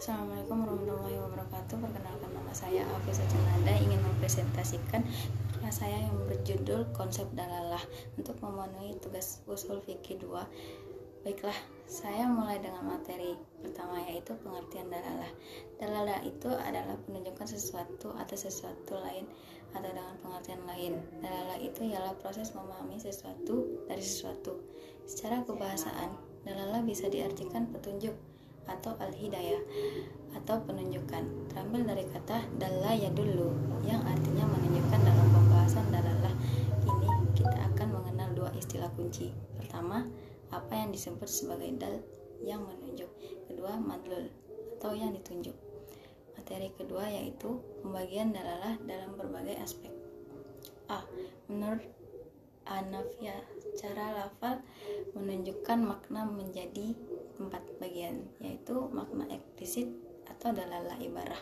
Assalamualaikum warahmatullahi wabarakatuh. Perkenalkan, nama saya Alfi Sajananda, ingin mempresentasikan karya saya yang berjudul Konsep Dalalah untuk memenuhi tugas usul fikih 2. Baiklah, saya mulai dengan materi pertama, yaitu pengertian dalalah. Dalalah itu adalah penunjukan sesuatu atau sesuatu lain atau dengan pengertian lain. Dalalah itu ialah proses memahami sesuatu dari sesuatu. Secara kebahasaan, dalalah bisa diartikan petunjuk atau al-hidayah atau penunjukan, terambil dari kata dalla yadullu yang artinya menunjukkan. Dalam pembahasan dalalah ini kita akan mengenal dua istilah kunci. Pertama, apa yang disebut sebagai dal yang menunjuk. Kedua, madlul atau yang ditunjuk. Materi kedua yaitu pembagian dalalah dalam berbagai aspek. A. Menurut Anafiyah, cara lafal menunjukkan makna menjadi 4 bagian, yaitu makna eksplisit atau dalalah ibarah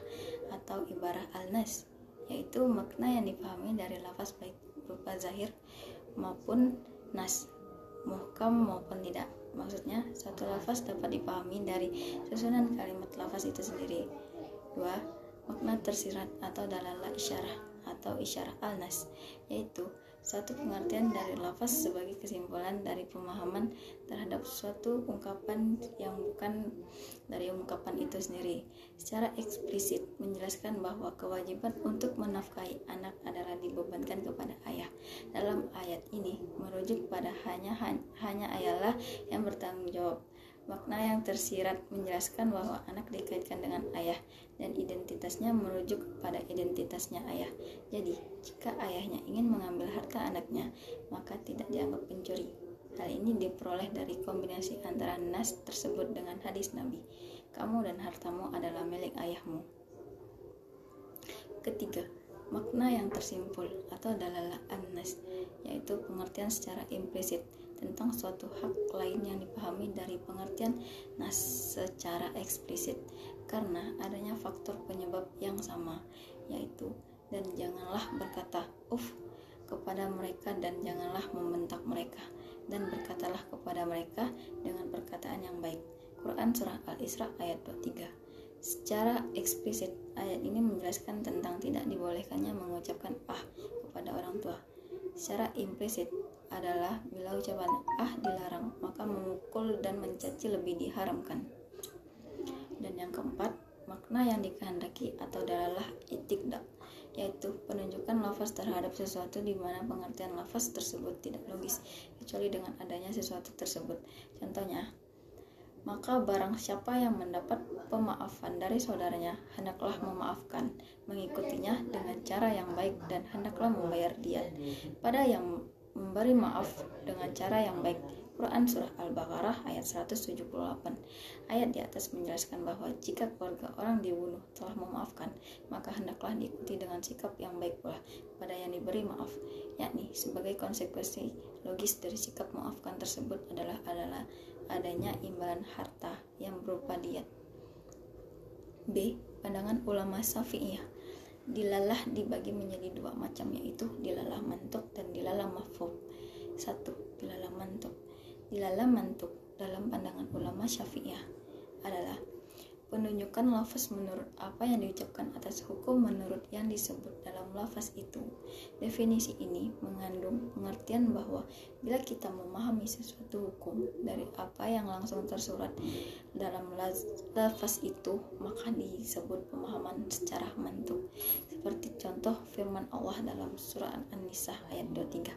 atau ibarah al-nas, yaitu makna yang dipahami dari lafaz baik berupa zahir maupun nas, muhkam maupun tidak. Maksudnya, suatu lafaz dapat dipahami dari susunan kalimat lafaz itu sendiri. 2. Makna tersirat atau dalalah isyarah atau isyarah al-nas, yaitu suatu pengertian dari lafaz sebagai kesimpulan dari pemahaman terhadap suatu ungkapan yang bukan dari ungkapan itu sendiri. Secara eksplisit menjelaskan bahwa kewajiban untuk menafkahi anak adalah dibebankan kepada ayah. Dalam ayat ini merujuk pada hanya ayahlah yang bertanggung jawab. Makna yang tersirat menjelaskan bahwa anak dikaitkan dengan ayah dan identitasnya merujuk pada identitasnya ayah. Jadi, jika ayahnya ingin mengambil harta anaknya, maka tidak dianggap pencuri. Hal ini diperoleh dari kombinasi antara nas tersebut dengan hadis Nabi, kamu dan hartamu adalah milik ayahmu. Ketiga, makna yang tersimpul atau dalalah an-nas, yaitu pengertian secara implisit tentang suatu hak lain yang dipahami dari pengertian nas secara eksplisit karena adanya faktor penyebab yang sama, yaitu dan janganlah berkata kepada mereka dan janganlah membentak mereka, dan berkatalah kepada mereka dengan perkataan yang baik. Quran Surah Al-Isra ayat 23. Secara eksplisit, ayat ini menjelaskan tentang tidak dibolehkannya mengucapkan kepada orang tua. Secara implisit adalah bila ucapan dilarang, maka memukul dan mencaci lebih diharamkan. Dan yang keempat, makna yang dikehendaki atau dalalah itikda, yaitu penunjukan lafaz terhadap sesuatu di mana pengertian lafaz tersebut tidak logis kecuali dengan adanya sesuatu tersebut. Contohnya, maka barang siapa yang mendapat pemaafan dari saudaranya, hendaklah memaafkan, mengikutinya dengan cara yang baik, dan hendaklah membayar diat pada yang memberi maaf dengan cara yang baik. Quran Surah Al-Baqarah ayat 178. Ayat di atas menjelaskan bahwa jika keluarga orang dibunuh telah memaafkan, maka hendaklah diikuti dengan sikap yang baik pula pada yang diberi maaf, yakni sebagai konsekuensi logis dari sikap memaafkan tersebut adalah adanya imbalan harta yang berupa diat. B. Pandangan ulama Syafi'iyah. Dilalah dibagi menjadi 2 macam, yaitu dilalah mantuk dan dilalah mafhum. 1. Dilalah mantuk. Dilalah mantuk dalam pandangan ulama Syafi'iyah adalah penunjukan lafaz menurut apa yang diucapkan atas hukum menurut yang disebut dalam lafaz itu. Definisi ini mengandung pengertian bahwa bila kita memahami sesuatu hukum dari apa yang langsung tersurat dalam lafaz itu, maka disebut pemahaman secara mantuk. Seperti contoh firman Allah dalam surah An-Nisa ayat 23.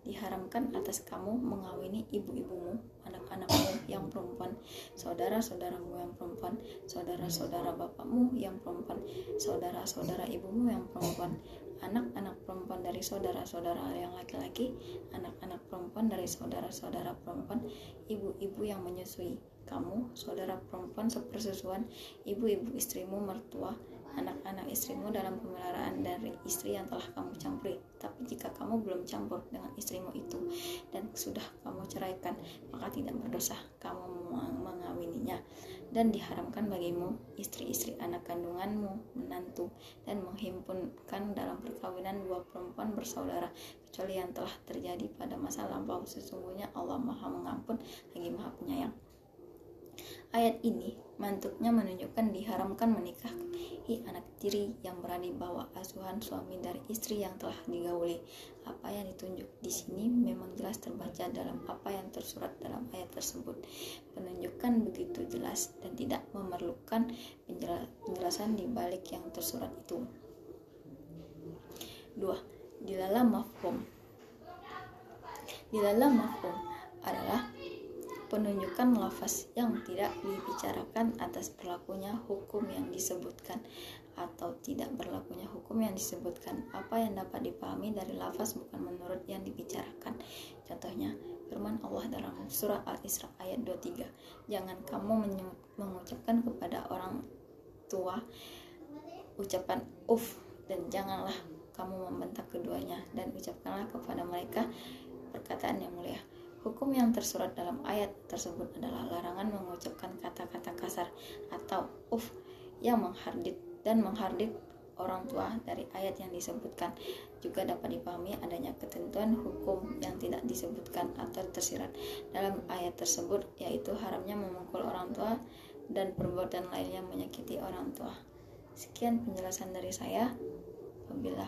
Diharamkan atas kamu mengawini ibu-ibumu, anak-anakmu yang perempuan, saudara-saudaramu yang perempuan, saudara-saudara bapakmu yang perempuan, saudara-saudara ibumu yang perempuan, anak-anak perempuan dari saudara-saudara yang laki-laki, anak-anak perempuan dari saudara-saudara perempuan, ibu-ibu yang menyusui kamu, saudara perempuan sepersusuan, ibu-ibu istrimu mertua, anak-anak istrimu dalam pemeliharaan dari istri yang telah kamu campuri. Tapi jika kamu belum campur dengan istrimu itu dan sudah kamu ceraikan, maka tidak berdosa kamu mengawininya. Dan diharamkan bagimu istri-istri anak kandunganmu, menantu, dan menghimpunkan dalam perkawinan 2 perempuan bersaudara, kecuali yang telah terjadi pada masa lampau. Sesungguhnya Allah Maha Mengampun lagi Maha Penyayang. Ayat ini mantuknya menunjukkan diharamkan menikahi anak tiri yang berada di bawah asuhan suami dari istri yang telah digauli. Apa yang ditunjuk di sini memang jelas terbaca dalam apa yang tersurat dalam ayat tersebut. Penunjukan begitu jelas dan tidak memerlukan penjelasan di balik yang tersurat itu. 2. Dilalah mafhum. Dilalah mafhum adalah penunjukan lafaz yang tidak dibicarakan atas berlakunya hukum yang disebutkan atau tidak berlakunya hukum yang disebutkan. Apa yang dapat dipahami dari lafaz bukan menurut yang dibicarakan. Contohnya, firman Allah dalam surah Al-Isra ayat 23, jangan kamu mengucapkan kepada orang tua ucapan dan janganlah kamu membentak keduanya, dan ucapkanlah kepada mereka perkataan yang mulia. Hukum yang tersurat dalam ayat tersebut adalah larangan mengucapkan kata-kata kasar atau yang menghardik orang tua. Dari ayat yang disebutkan juga dapat dipahami adanya ketentuan hukum yang tidak disebutkan atau tersirat dalam ayat tersebut, yaitu haramnya memukul orang tua dan perbuatan lain yang menyakiti orang tua. Sekian penjelasan dari saya. Wabillahi